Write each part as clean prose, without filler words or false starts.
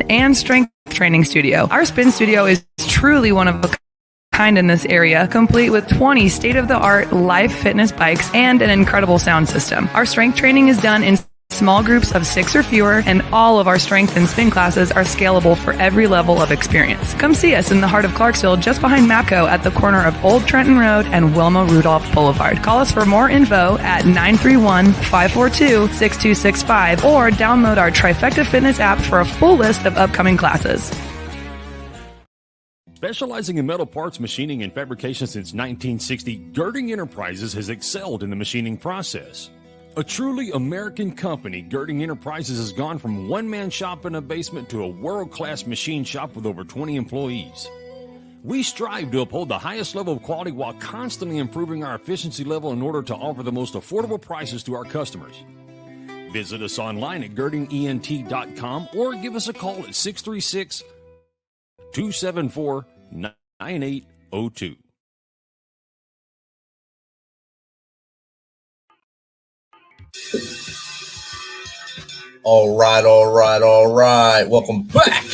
and strength training studio. Our spin studio is truly one of a kind in this area, complete with 20 state-of-the-art live fitness bikes and an incredible sound system. Our strength training is done in small groups of 6 or fewer, and all of our strength and spin classes are scalable for every level of experience. Come see us in the heart of Clarksville, just behind MAPCO at the corner of Old Trenton Road and Wilma Rudolph Boulevard. Call us for more info at 931-542-6265 or download our Trifecta Fitness app for a full list of upcoming classes. Specializing in metal parts machining and fabrication since 1960, Girding Enterprises has excelled in the machining process. A truly American company, Girding Enterprises has gone from one-man shop in a basement to a world-class machine shop with over 20 employees. We strive to uphold the highest level of quality while constantly improving our efficiency level in order to offer the most affordable prices to our customers. Visit us online at girdingent.com or give us a call at 636-274-9802. All right. Welcome back.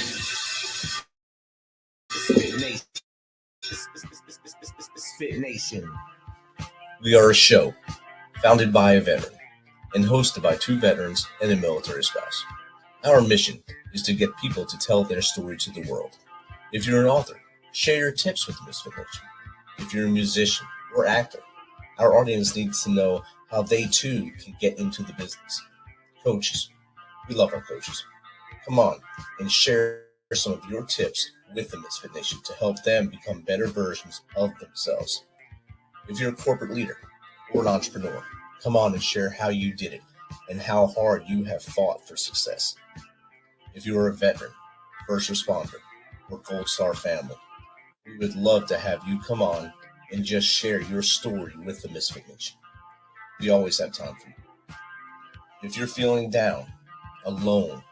MisFitNation. We are a show founded by a veteran and hosted by 2 veterans and a military spouse. Our mission is to get people to tell their story to the world. If you're an author, share your tips with MisFitNation. If you're a musician or actor, our audience needs to know how they too can get into the business. Coaches, we love our coaches. Come on and share some of your tips with the Misfit Nation to help them become better versions of themselves. If you're a corporate leader or an entrepreneur, come on and share how you did it and how hard you have fought for success. If you're a veteran, first responder, or Gold Star family, we would love to have you come on and just share your story with the Misfit Nation. We always have time for you. If you're feeling down, alone,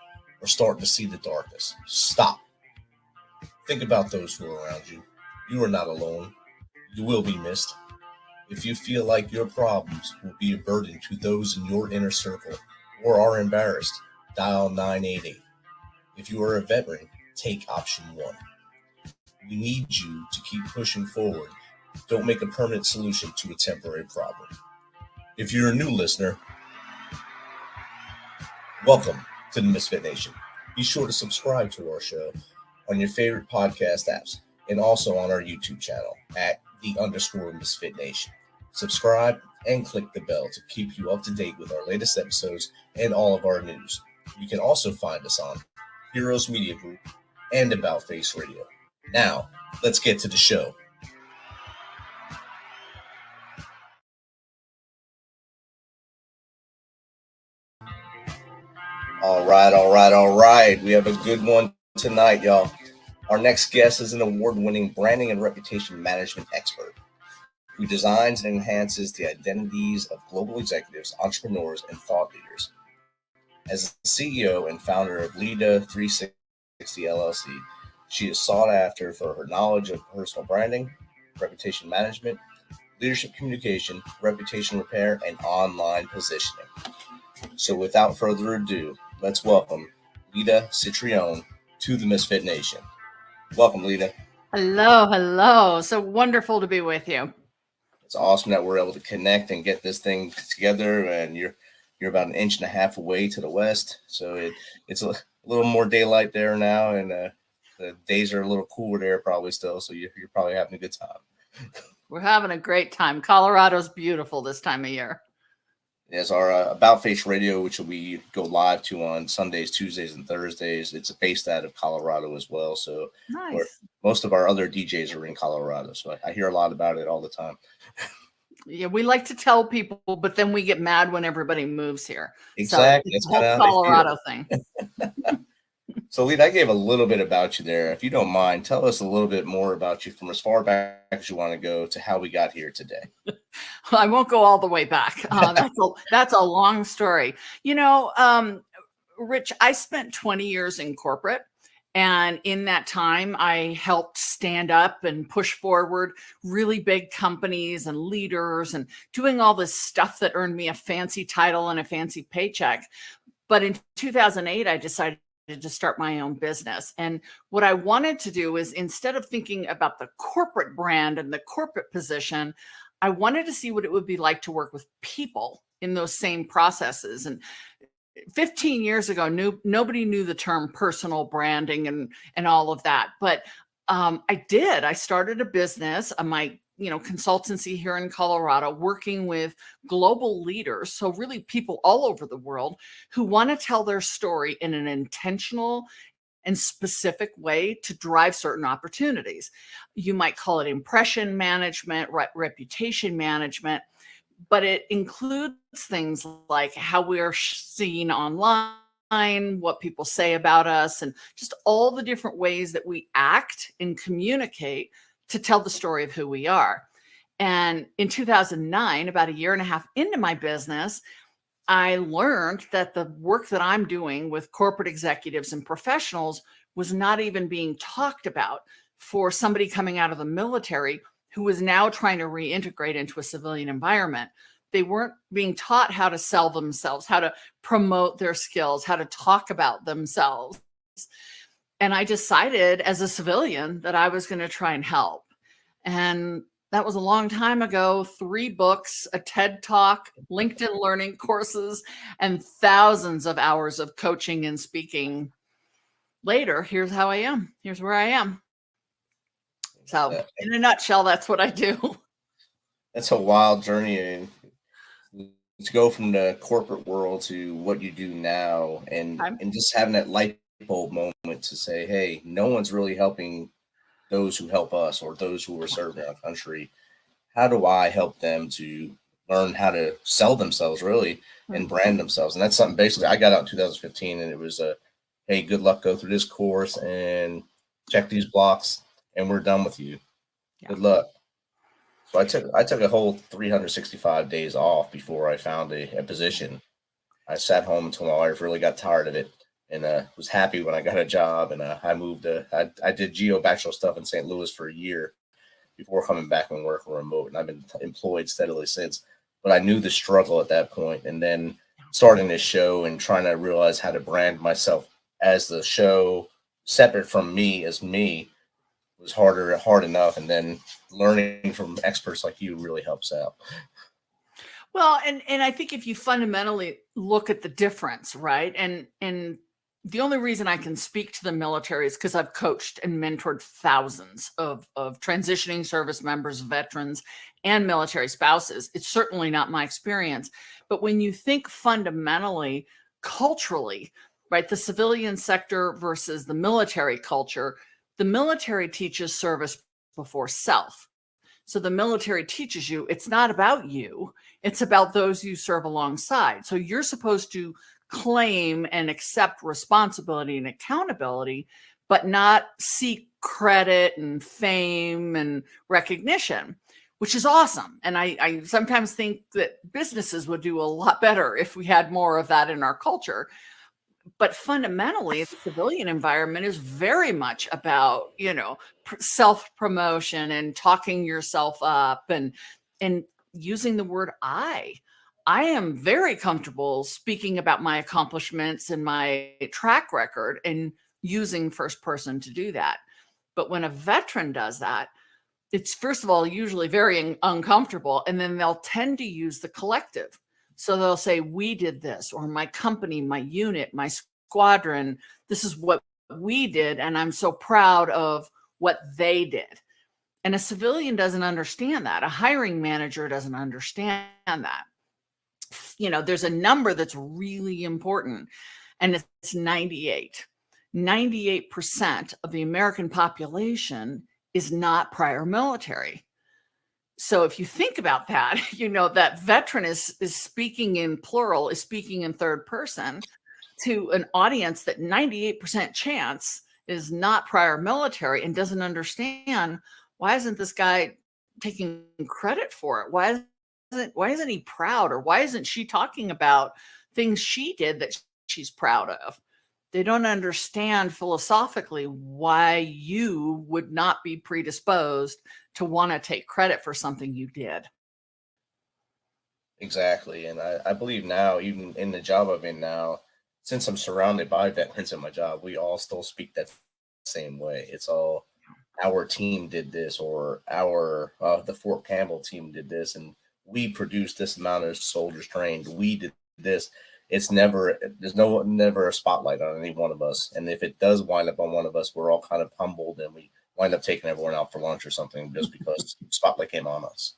or starting to see the darkness, stop. Think about those who are around you. You are not alone. You will be missed. If you feel like your problems will be a burden to those in your inner circle or are embarrassed, dial 988. If you are a veteran, take option 1. We need you to keep pushing forward. Don't make a permanent solution to a temporary problem. If you're a new listener, welcome to the Misfit Nation. Be sure to subscribe to our show on your favorite podcast apps and also on our YouTube channel at @_Misfit Nation. Subscribe and click the bell to keep you up to date with our latest episodes and all of our news. You can also find us on Heroes Media Group and About Face Radio. Now, let's get to the show. All right. We have a good one tonight, y'all. Our next guest is an award-winning branding and reputation management expert who designs and enhances the identities of global executives, entrepreneurs, and thought leaders. As the CEO and founder of Leda 360 LLC, she is sought after for her knowledge of personal branding, reputation management, leadership communication, reputation repair, and online positioning. So without further ado, let's welcome Leda Citrione to the Misfit Nation. Welcome, Leda. Hello. So wonderful to be with you. It's awesome that we're able to connect and get this thing together. And you're about 1.5 inches away to the west, so it's a little more daylight there now, and the days are a little cooler there probably still. So you're probably having a good time. We're having a great time. Colorado's beautiful this time of year. Yes, our About Face Radio, which we go live to on Sundays, Tuesdays, and Thursdays. It's based out of Colorado as well. So nice. Most of our other DJs are in Colorado. So I hear a lot about it all the time. Yeah, we like to tell people, but then we get mad when everybody moves here. Exactly. So it's the whole Colorado thing. So, Leda, I gave a little bit about you there. If you don't mind, tell us a little bit more about you from as far back as you want to go to how we got here today. I won't go all the way back. That's a long story. Rich, I spent 20 years in corporate. And in that time, I helped stand up and push forward really big companies and leaders and doing all this stuff that earned me a fancy title and a fancy paycheck. But in 2008, I decided to start my own business. And what I wanted to do is, instead of thinking about the corporate brand and the corporate position, I wanted to see what it would be like to work with people in those same processes. And 15 years ago, nobody knew the term personal branding and all of that. But I did. I started a business, my consultancy here in Colorado, working with global leaders. So really people all over the world who want to tell their story in an intentional and specific way to drive certain opportunities. You might call it impression management, reputation management, but it includes things like how we're seen online, what people say about us, and just all the different ways that we act and communicate to tell the story of who we are. And in 2009, about a year and a half into my business, I learned that the work that I'm doing with corporate executives and professionals was not even being talked about for somebody coming out of the military who was now trying to reintegrate into a civilian environment. They weren't being taught how to sell themselves, how to promote their skills, how to talk about themselves. And I decided as a civilian that I was going to try and help. And that was a long time ago. 3 books, a TED Talk, LinkedIn learning courses, and thousands of hours of coaching and speaking later. Here's how I am. Here's where I am. So in a nutshell, that's what I do. That's a wild journey. And to go from the corporate world to what you do now, and just having that light bulb moment to say, hey, no one's really helping those who help us or those who are serving our country. How do I help them to learn how to sell themselves really and brand themselves? And that's something basically I got out in 2015, and it was hey, good luck, go through this course and check these blocks and we're done with you. Yeah. Good luck. So I took a whole 365 days off before I found a position. I sat home until my wife really got tired of it, and was happy when I got a job. And I moved I did geo-bachelor stuff in St. Louis for a year before coming back and working remote. And I've been employed steadily since. But I knew the struggle at that point. And then starting this show and trying to realize how to brand myself as the show, separate from me as me, was hard enough. And then learning from experts like you really helps out. Well, and I think if you fundamentally look at the difference, right? And the only reason I can speak to the military is because I've coached and mentored thousands of transitioning service members, veterans, and military spouses. It's certainly not my experience. But when you think fundamentally, culturally, right, the civilian sector versus the military culture, the military teaches service before self. So the military teaches you it's not about you, it's about those you serve alongside. So you're supposed to claim and accept responsibility and accountability, but not seek credit and fame and recognition, which is awesome. And I sometimes think that businesses would do a lot better if we had more of that in our culture. But fundamentally, the civilian environment is very much about, self-promotion and talking yourself up and using the word I. I am very comfortable speaking about my accomplishments and my track record and using first person to do that. But when a veteran does that, it's first of all usually very uncomfortable, and then they'll tend to use the collective. So they'll say, we did this, or my company, my unit, my squadron, this is what we did, and I'm so proud of what they did. And a civilian doesn't understand that. A hiring manager doesn't understand that. There's a number that's really important, and it's 98. 98% of the American population is not prior military. So if you think about that, that veteran is speaking in plural, is speaking in third person to an audience that 98% chance is not prior military and doesn't understand, why isn't this guy taking credit for it? Why isn't he proud? Or why isn't she talking about things she did that she's proud of? They don't understand philosophically why you would not be predisposed to want to take credit for something you did. Exactly. And I believe now, even in the job I'm in now, since I'm surrounded by veterans in my job, we all still speak that same way. It's all our team did this, or our the Fort Campbell team did this, and we produced this amount of soldiers trained. We did this. It's never there's never a spotlight on any one of us, and if it does wind up on one of us, we're all kind of humbled, and we wind up taking everyone out for lunch or something just because the spotlight came on us.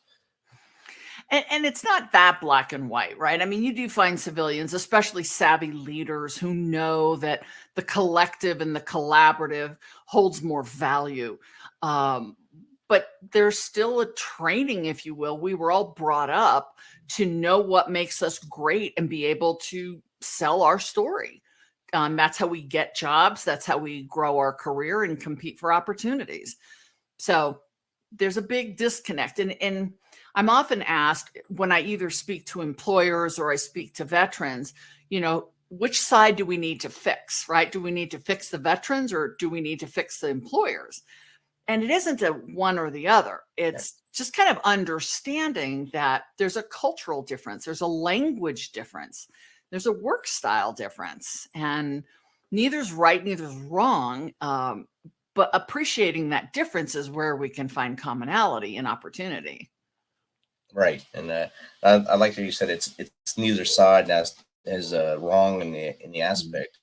And it's not that black and white, right? I mean, you do find civilians, especially savvy leaders, who know that the collective and the collaborative holds more value. But there's still a training, if you will. We were all brought up to know what makes us great and be able to sell our story. That's how we get jobs. That's how we grow our career and compete for opportunities. So there's a big disconnect. And I'm often asked when I either speak to employers or I speak to veterans, which side do we need to fix, right? Do we need to fix the veterans or do we need to fix the employers? And it isn't a one or the other. It's just kind of understanding that there's a cultural difference. There's a language difference. There's a work style difference. And neither's right, neither's wrong. But appreciating that difference is where we can find commonality and opportunity. Right, and I like how you said it's neither side as wrong in the aspect.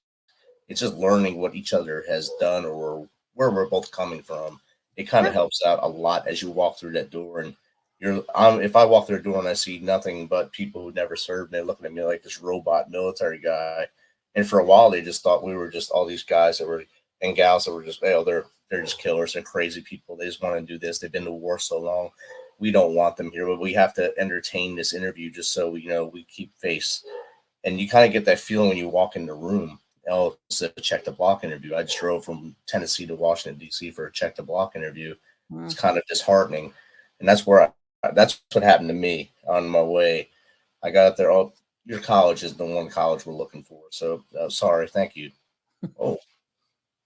It's just learning what each other has done or where we're both coming from. It kind of helps out a lot as you walk through that door. And if I walk through the door and I see nothing but people who never served, and they're looking at me like this robot military guy. And for a while, they just thought we were just all these guys that were and gals that were just they're just killers and crazy people. They just want to do this. They've been to war so long. We don't want them here, but we have to entertain this interview just so we keep face. And you kind of get that feeling when you walk in the room. Oh, it's a check the block interview. I just drove from Tennessee to Washington, D.C. for a check the block interview. It's kind of disheartening. And that's what happened to me on my way. I got up there. Oh, your college is the one college we're looking for. So sorry. Thank you. Oh,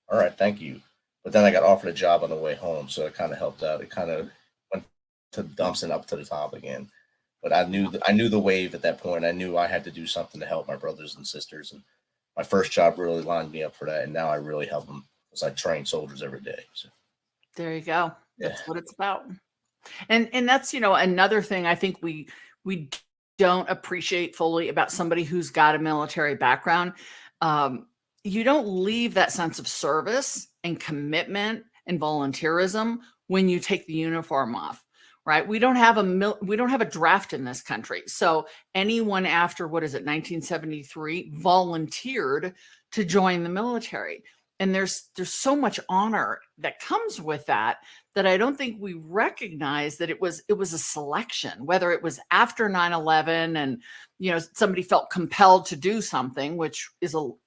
all right. Thank you. But then I got offered a job on the way home. So it kind of helped out. It kind of went to the dumps and up to the top again. But I knew the wave at that point. I knew I had to do something to help my brothers and sisters. And my first job really lined me up for that. And now I really help them because I train soldiers every day. So. There you go. That's what it's about. And that's, another thing I think we don't appreciate fully about somebody who's got a military background. You don't leave that sense of service and commitment and volunteerism when you take the uniform off. Right. We don't have a draft in this country. So anyone after, 1973 volunteered to join the military. And there's so much honor that comes with that I don't think we recognize that it was a selection, whether it was after 9/11 and, somebody felt compelled to do something, which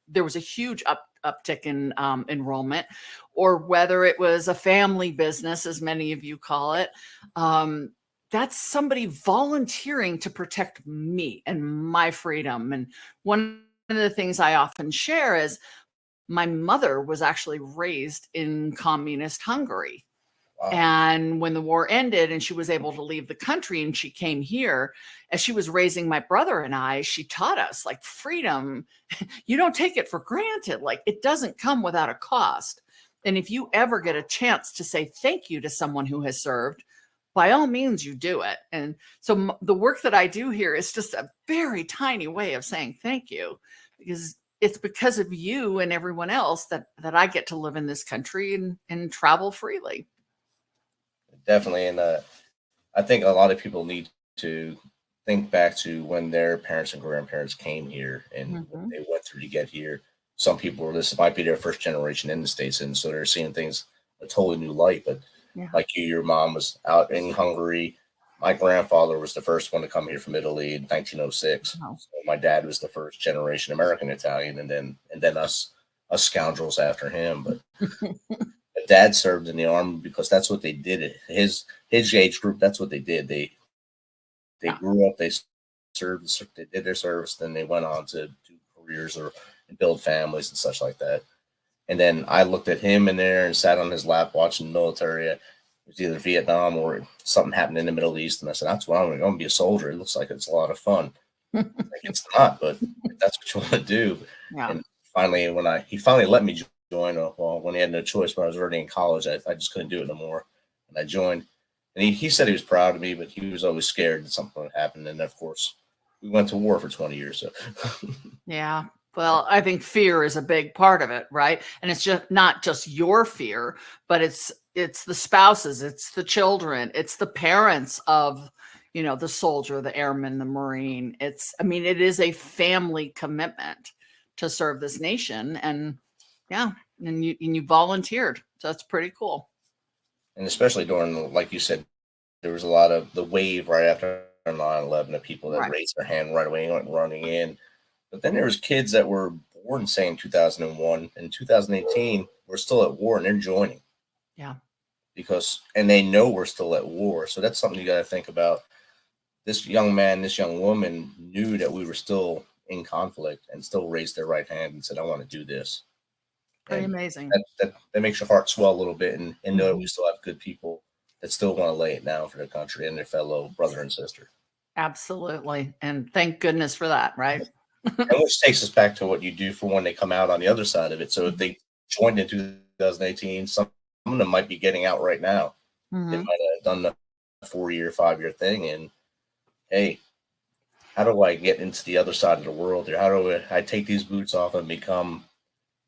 there was a huge uptick in enrollment, or whether it was a family business, as many of you call it. That's somebody volunteering to protect me and my freedom. And one of the things I often share is my mother was actually raised in communist Hungary. Wow. And when the war ended and she was able to leave the country and she came here, as she was raising my brother and I, she taught us like freedom. You don't take it for granted. Like it doesn't come without a cost. And if you ever get a chance to say thank you to someone who has served, by all means, you do it. And so the work that I do here is just a very tiny way of saying thank you, because it's because of you and everyone else that I get to live in this country and travel freely. Definitely. And I think a lot of people need to think back to when their parents and grandparents came here and what they went through to get here. Some people, this might be their first generation in the States, and so they're seeing things a totally new light. But like you, your mom was out in Hungary. My grandfather was the first one to come here from Italy in 1906. Wow. So my dad was the first generation American Italian, and then us scoundrels after him. But Dad served in the army because that's what they did. His age group, that's what they did. They grew up, they served, they did their service, then they went on to do careers or build families and such like that. And then I looked at him in there and sat on his lap watching the military. It was either Vietnam or something happened in the Middle East. And I said, that's what I'm going to be, a soldier. It looks like it's a lot of fun. Like, it's not, but if that's what you want to do. Yeah. And finally, he finally let me join, well, when he had no choice, when I was already in college, I just couldn't do it no more. And I joined. And he said he was proud of me, but he was always scared that something would happen. And of course, we went to war for 20 years. So, Yeah. Well, I think fear is a big part of it, right? And it's just not just your fear, but it's the spouses, it's the children, it's the parents of, the soldier, the airman, the Marine. It is a family commitment to serve this nation. And yeah, and you volunteered. So that's pretty cool. and especially during, like you said, there was a lot of the wave right after 9/11 of people that Right. raised their hand right away and went running in. But then there was kids that were born, say, in 2001 and 2018 were still at war and they're joining. Yeah. And they know we're still at war. So that's something you got to think about. This young man, this young woman knew that we were still in conflict and still raised their right hand and said, I want to do this. Pretty And amazing. that makes your heart swell a little bit and know that we Mhm. still have good people that still want to lay it down for their country and their fellow brother and sister. Absolutely. And thank goodness for that, right? And which takes us back to what you do for when they come out on the other side of it. So if they joined in 2018, some of them might be getting out right now. They Mhm. might have done the 4-year, 5-year thing. And hey, how do I get into the other side of the world here? How do I take these boots off and become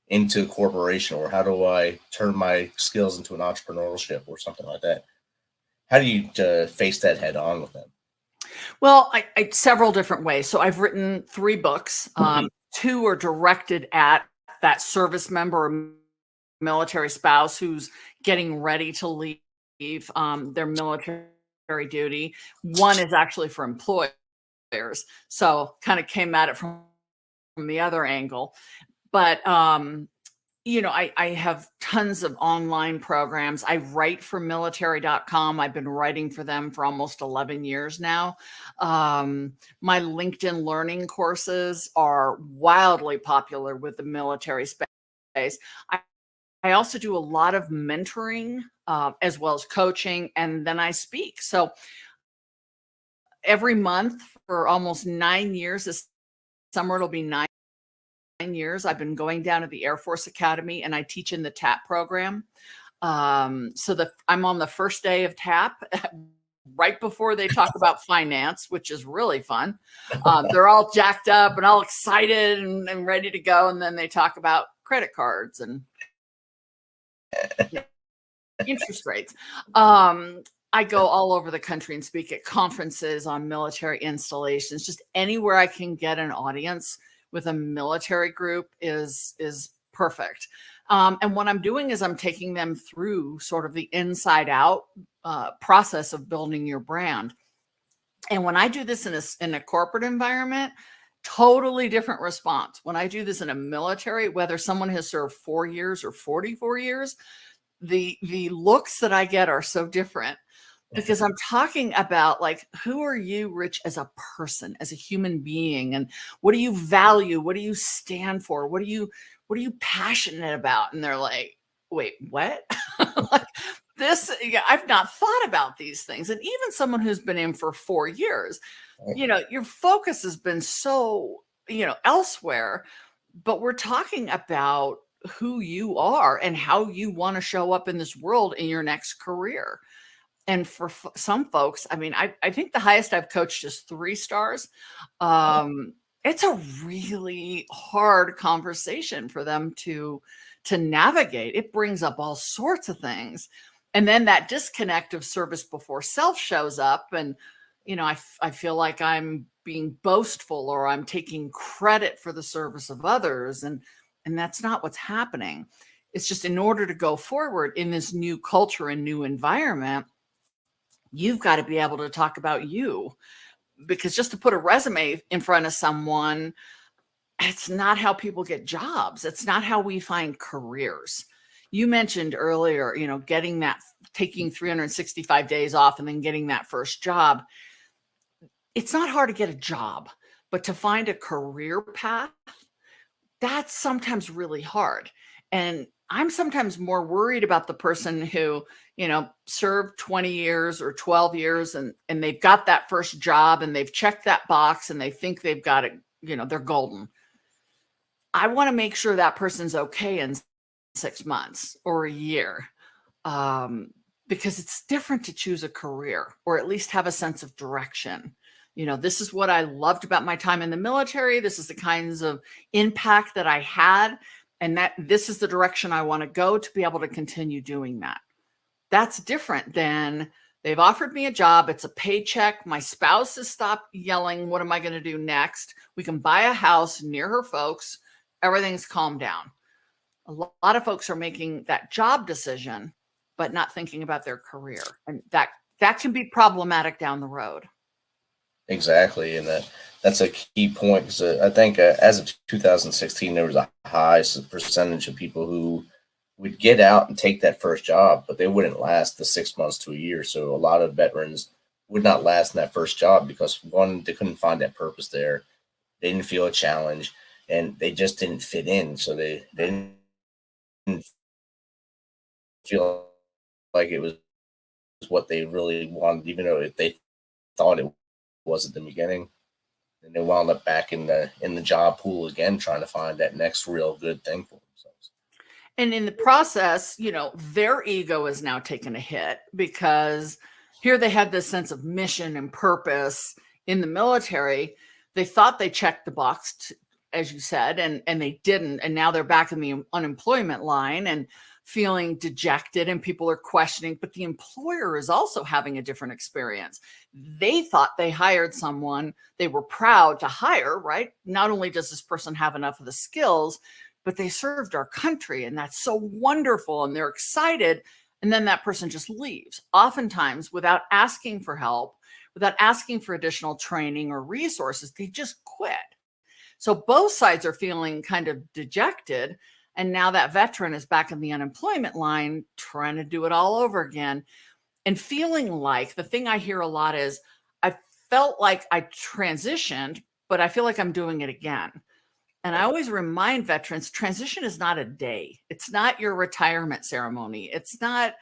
into a corporation? Or how do I turn my skills into an entrepreneurship or something like that? How do you face that head on with them? Well, I several different ways. So I've written 3 books. 2 are directed at that service member or military spouse who's getting ready to leave their military duty. One is actually for employers. So kind of came at it from the other angle. But I have tons of online programs. I write for military.com. I've been writing for them for almost 11 years now. My LinkedIn learning courses are wildly popular with the military space. I also do a lot of mentoring as well as coaching, and then I speak. So every month for almost 9 years, this summer it'll be 9 years, I've been going down to the Air Force Academy and I teach in the TAP program. So I'm on the first day of TAP right before they talk about finance, which is really fun. They're all jacked up and all excited and ready to go. And then they talk about credit cards and interest rates. I go all over the country and speak at conferences on military installations. Just anywhere I can get an audience with a military group is perfect. And what I'm doing is I'm taking them through sort of the inside out process of building your brand. And when I do this in a corporate environment, totally different response. When I do this in a military, whether someone has served 4 years or 44 years, the looks that I get are so different because I'm talking about, like, who are you, Rich, as a person, as a human being, and what do you value? What do you stand for? What are you passionate about? And they're like, wait, what? Like, I've not thought about these things. And even someone who's been in for 4 years, your focus has been so, elsewhere, but we're talking about who you are and how you want to show up in this world in your next career. And for some folks, I think the highest I've coached is 3 stars. It's a really hard conversation for them to navigate. It brings up all sorts of things. And then that disconnect of service before self shows up. And, I feel like I'm being boastful or I'm taking credit for the service of others. And that's not what's happening. It's just, in order to go forward in this new culture and new environment, you've got to be able to talk about you, because just to put a resume in front of someone, it's not how people get jobs. It's not how we find careers. You mentioned earlier, taking 365 days off and then getting that first job. It's not hard to get a job, but to find a career path, that's sometimes really hard. And I'm sometimes more worried about the person who, served 20 years or 12 years and they've got that first job and they've checked that box and they think they've got it, they're golden. I want to make sure that person's okay in 6 months or a year. Because it's different to choose a career or at least have a sense of direction. This is what I loved about my time in the military. This is the kinds of impact that I had, and that this is the direction I want to go to be able to continue doing that. That's different than they've offered me a job. It's a paycheck. My spouse has stopped yelling. What am I going to do next? We can buy a house near her folks. Everything's calmed down. A lot of folks are making that job decision, but not thinking about their career. And that can be problematic down the road. Exactly. And that's a key point, because I think as of 2016, there was a high percentage of people who would get out and take that first job, but they wouldn't last the 6 months to a year. So a lot of veterans would not last in that first job because, one, they couldn't find that purpose there. They didn't feel a challenge, and they just didn't fit in. So they didn't feel like it was what they really wanted, even though they thought it was at the beginning. And they wound up back in the job pool again, trying to find that next real good thing for themselves. And in the process, their ego is now taking a hit, because here they had this sense of mission and purpose in the military. They thought they checked the box, as you said, and they didn't. And now they're back in the unemployment line and feeling dejected, and people are questioning, but the employer is also having a different experience. They thought they hired someone they were proud to hire, right? Not only does this person have enough of the skills, but they served our country, and that's so wonderful, and they're excited. And then that person just leaves, oftentimes without asking for help, without asking for additional training or resources. They just quit. So both sides are feeling kind of dejected. And now that veteran is back in the unemployment line, trying to do it all over again, and feeling like, the thing I hear a lot is, I felt like I transitioned, but I feel like I'm doing it again. And I always remind veterans, transition is not a day. It's not your retirement ceremony. It's not,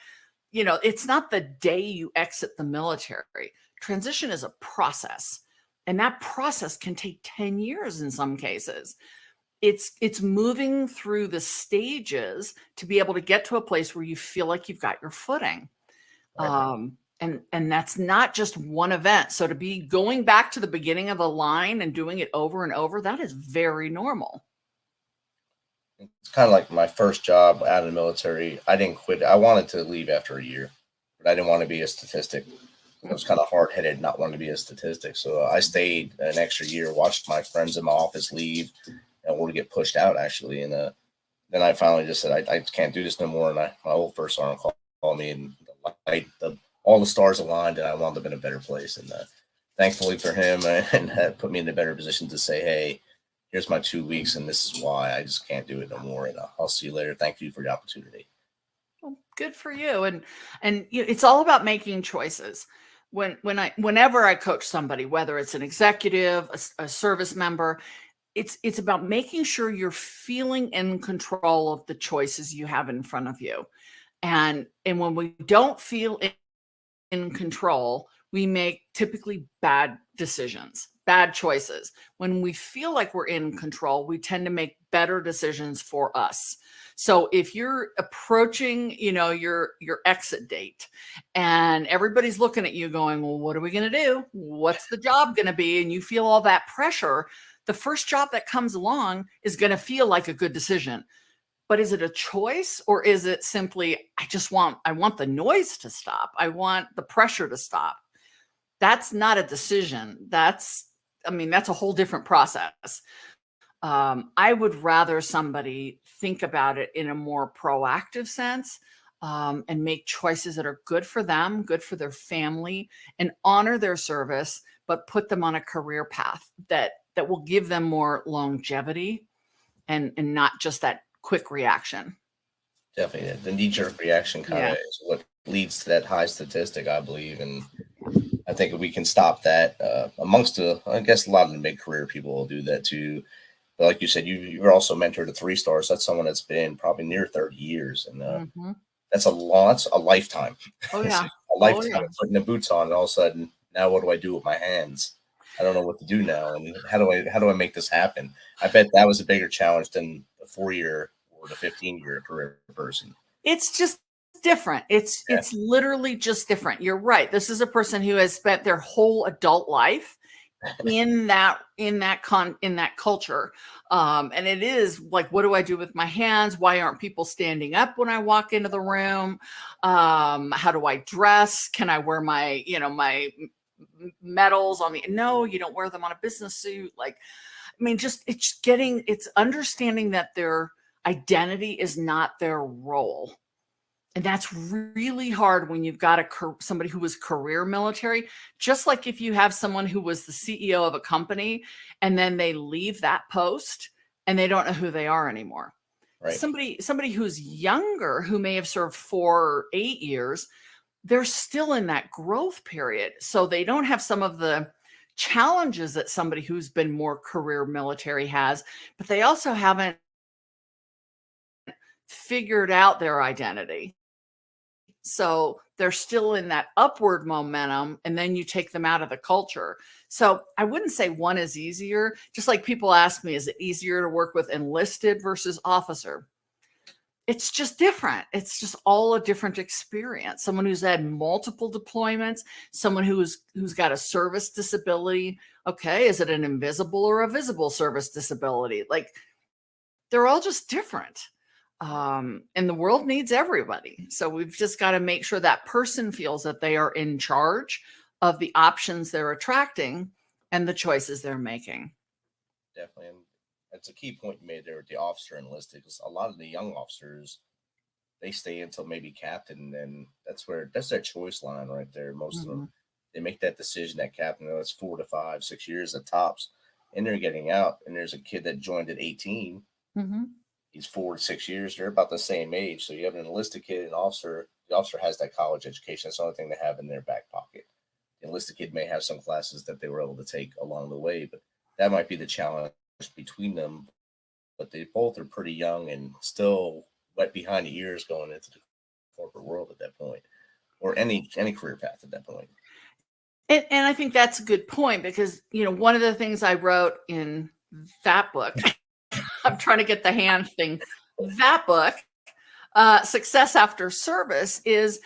it's not the day you exit the military. Transition is a process. And that process can take 10 years in some cases. It's moving through the stages to be able to get to a place where you feel like you've got your footing. Right. And that's not just one event. So to be going back to the beginning of a line and doing it over and over, that is very normal. It's kind of like my first job out of the military. I didn't quit. I wanted to leave after a year, but I didn't want to be a statistic. I was kind of hard-headed, not wanting to be a statistic. So I stayed an extra year, watched my friends in my office leave, and would get pushed out, actually. And then I finally just said, I can't do this no more. And my old first sergeant called me, and all the stars aligned, and I wound up in a better place. And thankfully for him, and that put me in a better position to say, hey, here's my 2 weeks, and this is why I just can't do it no more. And I'll see you later. Thank you for the opportunity. Well, good for you. And it's all about making choices. Whenever I coach somebody, whether it's an executive, a service member, it's about making sure you're feeling in control of the choices you have in front of you. And when we don't feel in control, we make typically bad decisions, bad choices. When we feel like we're in control, we tend to make better decisions for us. So if you're approaching, your exit date, and everybody's looking at you going, well, what are we going to do? What's the job going to be? And you feel all that pressure, the first job that comes along is going to feel like a good decision. But is it a choice, or is it simply, I want the noise to stop. I want the pressure to stop. That's not a decision. That's a whole different process. I would rather somebody think about it in a more proactive sense, and make choices that are good for them, good for their family, and honor their service, but put them on a career path that will give them more longevity and not just that quick reaction. Definitely. The knee-jerk reaction kind of is what leads to that high statistic, I believe. And I think if we can stop that, amongst I guess a lot of the mid-career people will do that too. But like you said, you're also mentored to 3 stars. That's someone that's been probably near 30 years, and Mm-hmm. that's a lot. That's a lifetime. Oh It's yeah. a Oh lifetime yeah. of putting the boots on, and all of a sudden, now what do I do with my hands? I don't know what to do now, and how do I make this happen? I bet that was a bigger challenge than the 4 year or the 15-year career person. It's just different. Yeah, It's literally just different. You're right. This is a person who has spent their whole adult life in that culture. And it is like, what do I do with my hands? Why aren't people standing up when I walk into the room? How do I dress? Can I wear my medals on the, no, you don't wear them on a business suit. Like, I mean, just it's understanding that their identity is not their role. And that's really hard when you've got somebody who was career military. Just like if you have someone who was the CEO of a company and then they leave that post and they don't know who they are anymore. right. Somebody who's younger, who may have served 4 or 8 years, they're still in that growth period. So they don't have some of the challenges that somebody who's been more career military has, but they also haven't figured out their identity. So they're still in that upward momentum, and then you take them out of the culture. So I wouldn't say one is easier. Just like people ask me, is it easier to work with enlisted versus officer? It's just different. It's just all a different experience. Someone who's had multiple deployments, someone who's got a service disability. Okay, is it an invisible or a visible service disability? Like, they're all just different. And the world needs everybody. So we've just got to make sure that person feels that they are in charge of the options they're attracting and the choices they're making. Definitely, and that's a key point you made there with the officer enlisted, because a lot of the young officers, they stay until maybe captain, and that's their choice line right there. Most of them, they make that decision at captain. It's 4 to 5, 6 years at tops, and they're getting out. And there's a kid that joined at 18. Mm-hmm. He's 4 to 6 years. They're about the same age. So you have an enlisted kid, an officer. The officer has that college education. That's the only thing they have in their back pocket. The enlisted kid may have some classes that they were able to take along the way, but that might be the challenge between them. But they both are pretty young and still wet behind the ears going into the corporate world at that point, or any career path at that point. And I think that's a good point, because, one of the things I wrote in that book, I'm trying to get the hand thing, that book, Success After Service, is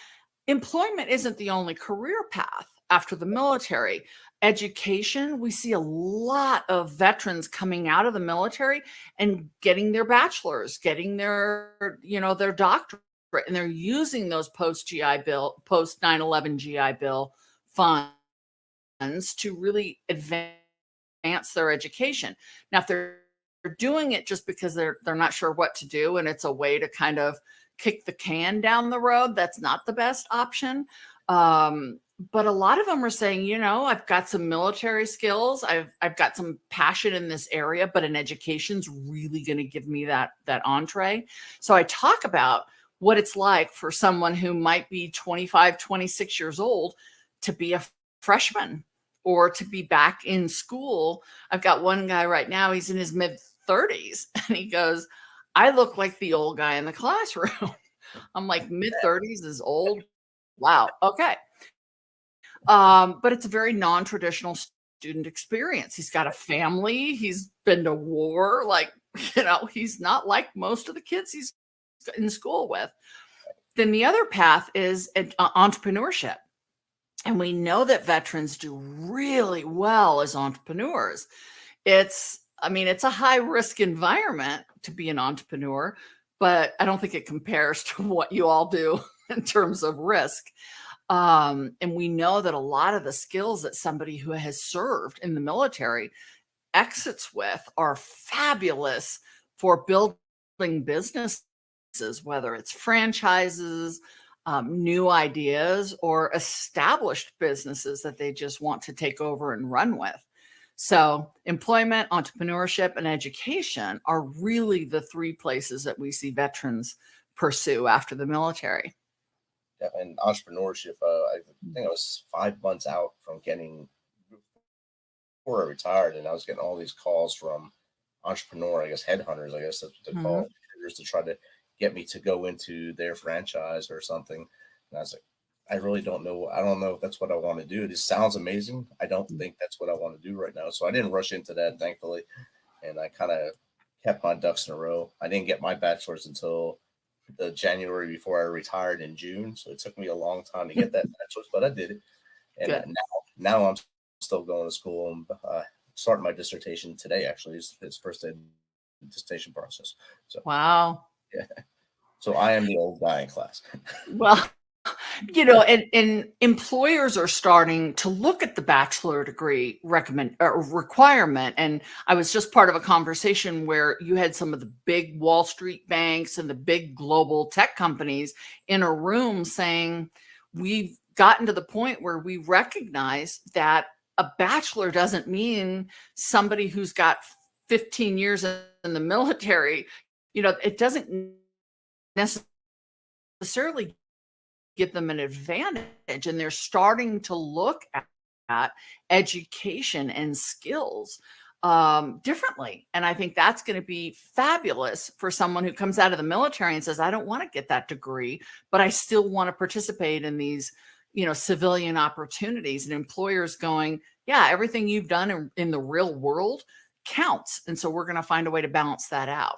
employment isn't the only career path after the military. Education, we see a lot of veterans coming out of the military and getting their bachelor's, getting their doctorate, and they're using those post 9/11 GI Bill funds to really advance their education. Now, if they're doing it just because they're not sure what to do and it's a way to kind of kick the can down the road, that's not the best option. But a lot of them are saying, I've got some military skills, I've got some passion in this area, but an education's really going to give me that entree. So I talk about what it's like for someone who might be 25, 26 years old to be a freshman or to be back in school. I've got one guy right now, he's in his mid 30s, and he goes, I look like the old guy in the classroom. I'm like, mid 30s is old. Wow. Okay. But it's a very non-traditional student experience. He's got a family. He's been to war. Like, he's not like most of the kids he's in school with. Then the other path is entrepreneurship. And we know that veterans do really well as entrepreneurs. It's a high risk environment to be an entrepreneur, but I don't think it compares to what you all do in terms of risk. And we know that a lot of the skills that somebody who has served in the military exits with are fabulous for building businesses, whether it's franchises, new ideas, or established businesses that they just want to take over and run with. So employment, entrepreneurship, and education are really the 3 places that we see veterans pursue after the military. Yeah, and entrepreneurship, I think I was 5 months out from before I retired, and I was getting all these calls from entrepreneur, I guess, headhunters, I guess that's what they call it, recruiters, to try to get me to go into their franchise or something. And I was like, I really don't know. I don't know if that's what I want to do. It just sounds amazing. I don't think that's what I want to do right now. So I didn't rush into that, thankfully. And I kind of kept my ducks in a row. I didn't get my bachelor's until the January before I retired in June. So it took me a long time to get that bachelor's, but I did it. And now I'm still going to school and starting my dissertation today. Actually, it's first day of the dissertation process. So wow. Yeah. So I am the old guy in class. Well, and employers are starting to look at the bachelor degree requirement. And I was just part of a conversation where you had some of the big Wall Street banks and the big global tech companies in a room saying, we've gotten to the point where we recognize that a bachelor doesn't mean somebody who's got 15 years in the military. It doesn't necessarily give them an advantage, and they're starting to look at education and skills differently. And I think that's going to be fabulous for someone who comes out of the military and says, I don't want to get that degree, but I still want to participate in these, civilian opportunities, and employers going, yeah, everything you've done in the real world counts. And so we're going to find a way to balance that out.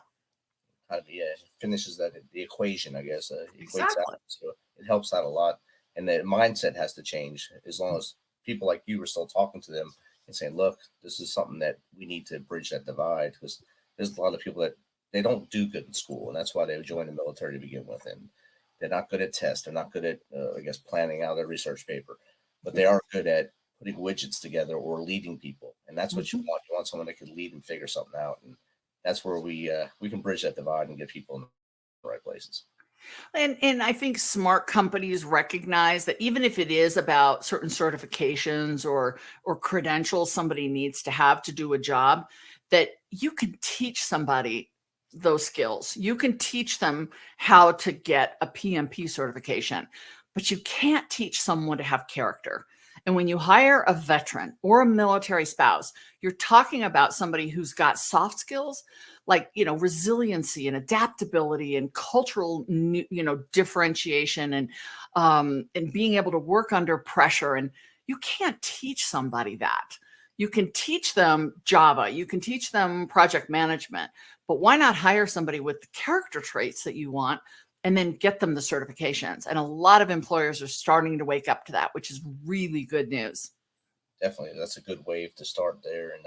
Finishes the equation, I guess. Exactly. Out, so it helps out a lot. And the mindset has to change as long as people like you are still talking to them and saying, look, this is something that we need to bridge that divide, because there's a lot of people that they don't do good in school, and that's why they join the military to begin with. And they're not good at tests. They're not good at, planning out a research paper, but they are good at putting widgets together or leading people. And that's what you want. You want someone that can lead and figure something out. And that's where we can bridge that divide and get people in the right places. And I think smart companies recognize that even if it is about certain certifications or credentials somebody needs to have to do a job, that you can teach somebody those skills. You can teach them how to get a PMP certification, but you can't teach someone to have character. And when you hire a veteran or a military spouse, you're talking about somebody who's got soft skills like, resiliency and adaptability and cultural, differentiation and being able to work under pressure. And you can't teach somebody that. You can teach them Java, you can teach them project management, but why not hire somebody with the character traits that you want and then get them the certifications? And a lot of employers are starting to wake up to that, which is really good news. Definitely. That's a good wave to start there and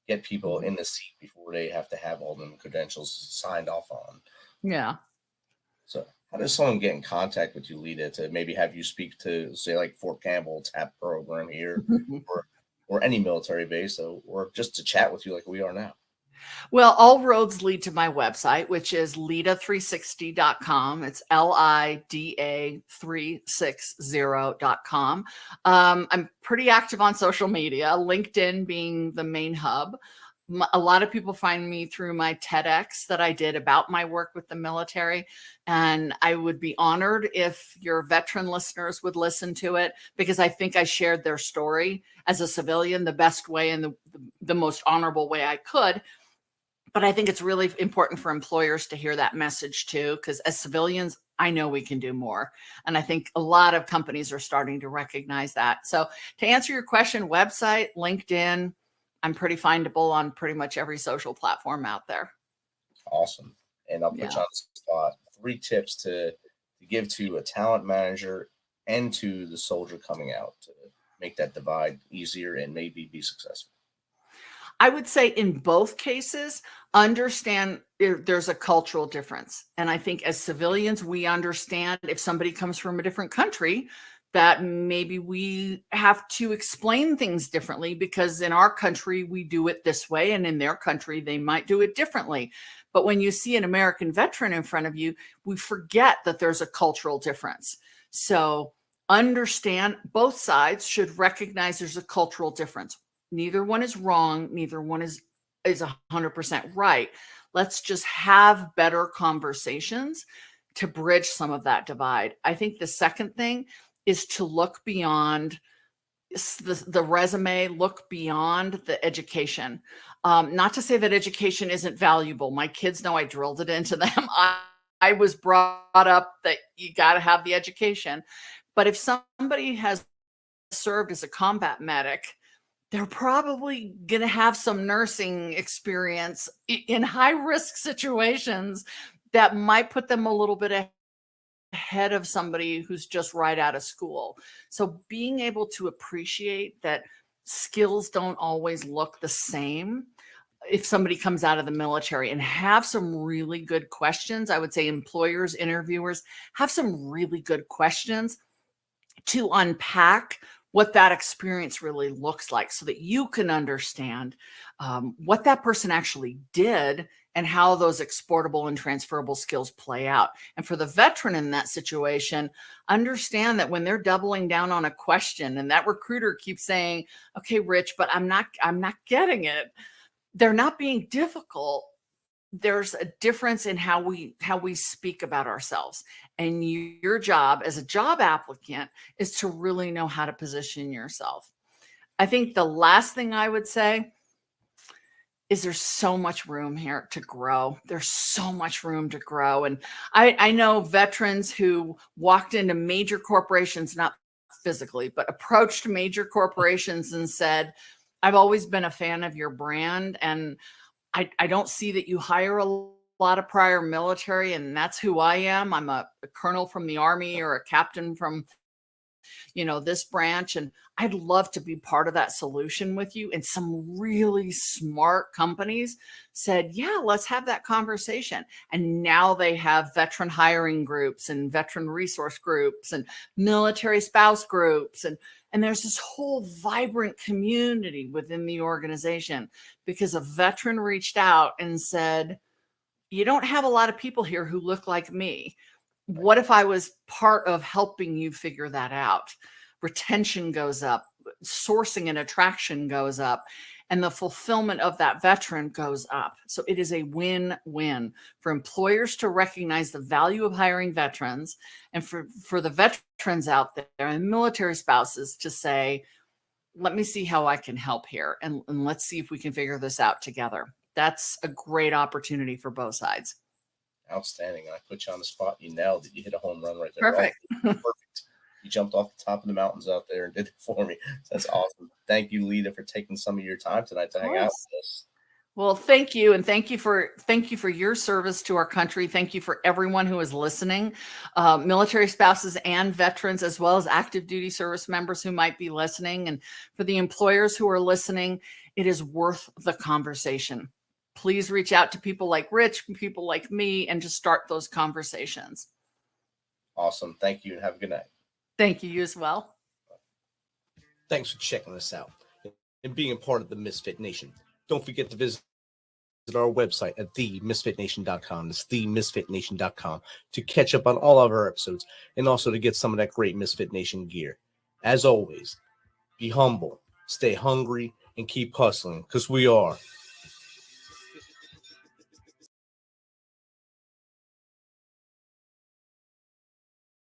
get people in the seat before they have to have all them credentials signed off on. Yeah. So how does someone get in contact with you, Lita, to maybe have you speak to, say, like Fort Campbell TAP program here or any military base, or just to chat with you like we are now? Well, all roads lead to my website, which is lida360.com. It's LIDA360.com. I'm pretty active on social media, LinkedIn being the main hub. A lot of people find me through my TEDx that I did about my work with the military. And I would be honored if your veteran listeners would listen to it, because I think I shared their story as a civilian the best way and the most honorable way I could. But I think it's really important for employers to hear that message too, because as civilians, I know we can do more. And I think a lot of companies are starting to recognize that. So to answer your question, website, LinkedIn, I'm pretty findable on pretty much every social platform out there. Awesome. And I'll put you on the spot. 3 tips to give to a talent manager and to the soldier coming out to make that divide easier and maybe be successful. I would say in both cases, understand there's a cultural difference. And I think as civilians, we understand if somebody comes from a different country, that maybe we have to explain things differently, because in our country, we do it this way, and in their country, they might do it differently. But when you see an American veteran in front of you, we forget that there's a cultural difference. So understand both sides should recognize there's a cultural difference. Neither one is wrong. Neither one is 100% right. Let's just have better conversations to bridge some of that divide. I think the second thing is to look beyond the resume look beyond the education. Not to say that education isn't valuable. My kids know I drilled it into them. I was brought up that you got to have the education. But if somebody has served as a combat medic, they're probably going to have some nursing experience in high risk situations that might put them a little bit ahead of somebody who's just right out of school. So being able to appreciate that skills don't always look the same if somebody comes out of the military, and have some really good questions. I would say employers, interviewers, have some really good questions to unpack what that experience really looks like, so that you can understand what that person actually did and how those exportable and transferable skills play out. And for the veteran in that situation, understand that when they're doubling down on a question and that recruiter keeps saying, okay, Rich, but I'm not getting it, they're not being difficult. There's a difference in how we speak about ourselves. And your job as a job applicant is to really know how to position yourself. I think the last thing I would say is there's so much room here to grow. There's so much room to grow. And I know veterans who walked into major corporations, not physically, but approached major corporations and said, I've always been a fan of your brand, and I don't see that you hire a lot of prior military, and that's who I am. I'm a colonel from the Army or a captain from, this branch, and I'd love to be part of that solution with you. And some really smart companies said, yeah, let's have that conversation. And now they have veteran hiring groups and veteran resource groups and military spouse groups. And there's this whole vibrant community within the organization because a veteran reached out and said, you don't have a lot of people here who look like me. What if I was part of helping you figure that out? Retention goes up, sourcing and attraction goes up, and the fulfillment of that veteran goes up. So it is a win-win for employers to recognize the value of hiring veterans, and for the veterans out there and military spouses to say, let me see how I can help here, and let's see if we can figure this out together. That's a great opportunity for both sides. Outstanding. I put you on the spot. You nailed it. You hit a home run right there. Perfect. Perfect. You jumped off the top of the mountains out there and did it for me. That's awesome. Thank you, Lita, for taking some of your time tonight to hang out with us. Well, thank you. And thank you for your service to our country. Thank you for everyone who is listening, military spouses and veterans, as well as active duty service members who might be listening. And for the employers who are listening, it is worth the conversation. Please reach out to people like Rich, people like me, and just start those conversations. Awesome. Thank you, and have a good night. Thank you as well. Thanks for checking us out and being a part of the Misfit Nation. Don't forget to visit our website at themisfitnation.com. It's themisfitnation.com to catch up on all of our episodes and also to get some of that great Misfit Nation gear. As always, be humble, stay hungry, and keep hustling, because we are